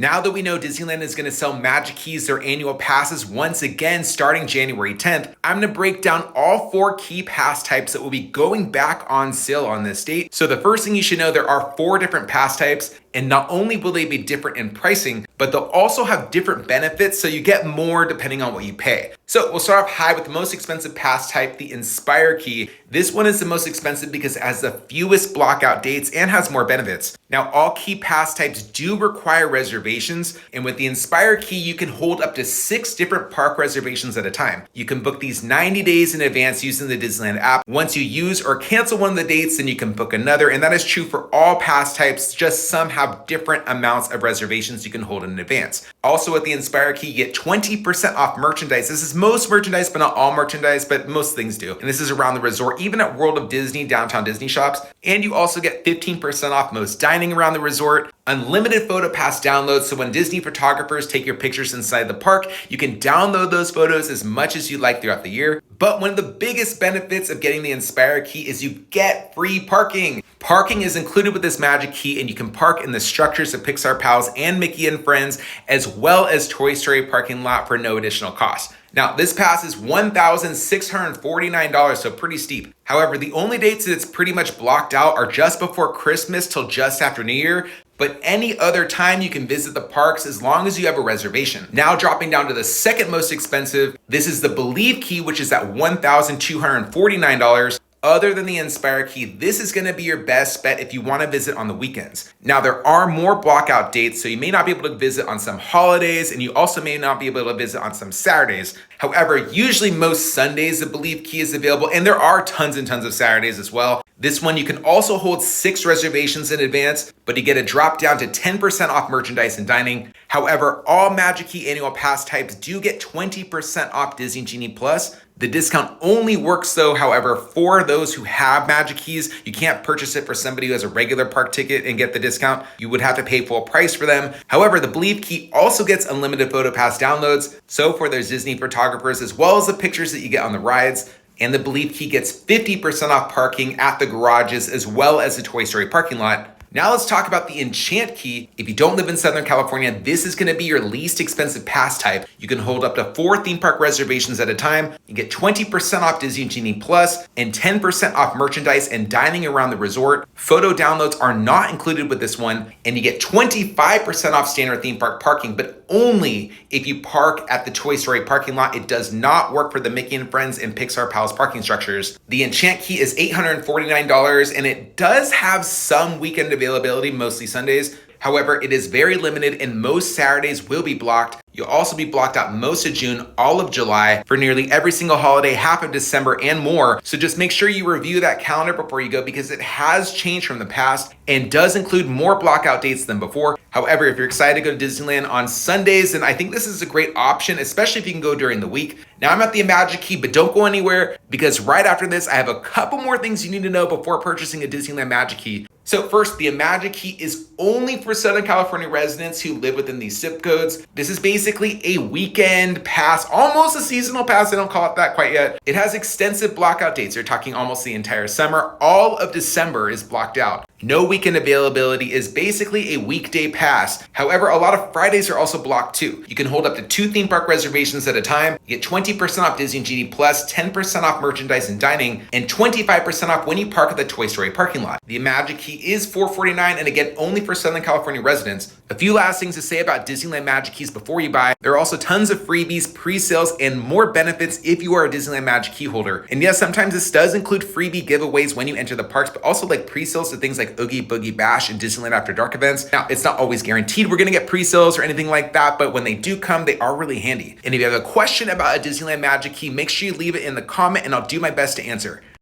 Now that we know Disneyland is going to sell Magic Keys, their annual passes, once again starting January 10th, I'm going to break down all 4 key pass types that will be going back on sale on this date. So the first thing you should know, there are 4 different pass types, and not only will they be different in pricing, but they'll also have different benefits, so you get more depending on what you pay. So we'll start off high with the most expensive pass type, the Inspire Key. This one is the most expensive because it has the fewest blockout dates and has more benefits. Now, all key pass types do require reservations, and with the Inspire Key, you can hold up to 6 different park reservations at a time. You can book these 90 days in advance using the Disneyland app. Once you use or cancel one of the dates, then you can book another, and that is true for all pass types, just some have different amounts of reservations you can hold in advance. Also with the Inspire Key, you get 20% off merchandise. This is most merchandise, but not all merchandise, but most things do. And this is around the resort, even at World of Disney, downtown Disney shops. And you also get 15% off most dining around the resort, unlimited photo pass downloads. So when Disney photographers take your pictures inside the park, you can download those photos as much as you like throughout the year. But one of the biggest benefits of getting the Inspire Key is you get free parking. Parking is included with this Magic Key, and you can park in the structures of Pixar Pals and Mickey and Friends, as well as Toy Story parking lot for no additional cost. Now, this pass is $1,649, so pretty steep. However, the only dates that it's pretty much blocked out are just before Christmas till just after New Year, but any other time you can visit the parks as long as you have a reservation. Now dropping down to the second most expensive, this is the Believe Key, which is at $1,249. Other than the Inspire Key, this is going to be your best bet if you want to visit on the weekends. Now, there are more blockout dates, so you may not be able to visit on some holidays, and you also may not be able to visit on some Saturdays. However, usually most Sundays the Believe Key is available, and there are tons and tons of Saturdays as well. This one, you can also hold 6 reservations in advance, but you get a drop down to 10% off merchandise and dining. However, all Magic Key annual pass types do get 20% off Disney Genie Plus. The discount only works though, however, for those who have Magic Keys. You can't purchase it for somebody who has a regular park ticket and get the discount. You would have to pay full price for them. However, the Believe Key also gets unlimited photo pass downloads. So for those Disney photographers, as well as the pictures that you get on the rides. And the Believe Key gets 50% off parking at the garages as well as the Toy Story parking lot. Now let's talk about the Enchant Key. If you don't live in Southern California, this is going to be your least expensive pass type. You can hold up to 4 theme park reservations at a time. You get 20% off Disney Genie Plus and 10% off merchandise and dining around the resort. Photo downloads are not included with this one, and you get 25% off standard theme park parking, but only if you park at the Toy Story parking lot. It does not work for the Mickey and Friends and Pixar Pals parking structures. The Enchant Key is $849, and it does have some weekend availability, mostly Sundays. However, it is very limited, and most Saturdays will be blocked. You'll also be blocked out most of June, all of July, for nearly every single holiday, half of December, and more. So just make sure you review that calendar before you go, because it has changed from the past and does include more blockout dates than before. However, if you're excited to go to Disneyland on Sundays, then I think this is a great option, especially if you can go during the week. Now I'm at the Magic Key, but don't go anywhere, because right after this, I have a couple more things you need to know before purchasing a Disneyland Magic Key. So first, the Magic Key is only for Southern California residents who live within these zip codes. This is basically a weekend pass, almost a seasonal pass. They don't call it that quite yet. It has extensive blockout dates. You're talking almost the entire summer. All of December is blocked out. No weekend availability, is basically a weekday pass. However, a lot of Fridays are also blocked too. You can hold up to 2 theme park reservations at a time. You get 20% off Disney Genie Plus, 10% off merchandise and dining, and 25% off when you park at the Toy Story parking lot. The Magic Key is $449, and again, only for Southern California residents. A few last things to say about Disneyland Magic Keys before you buy. There are also tons of freebies, pre-sales, and more benefits if you are a Disneyland Magic Key holder. And yes, sometimes this does include freebie giveaways when you enter the parks, but also like pre-sales to things like Oogie Boogie Bash and Disneyland After Dark events. Now, it's not always guaranteed we're gonna get pre-sales or anything like that, but when they do come, they are really handy. And if you have a question about a Disneyland Magic Key, make sure you leave it in the comment and I'll do my best to answer.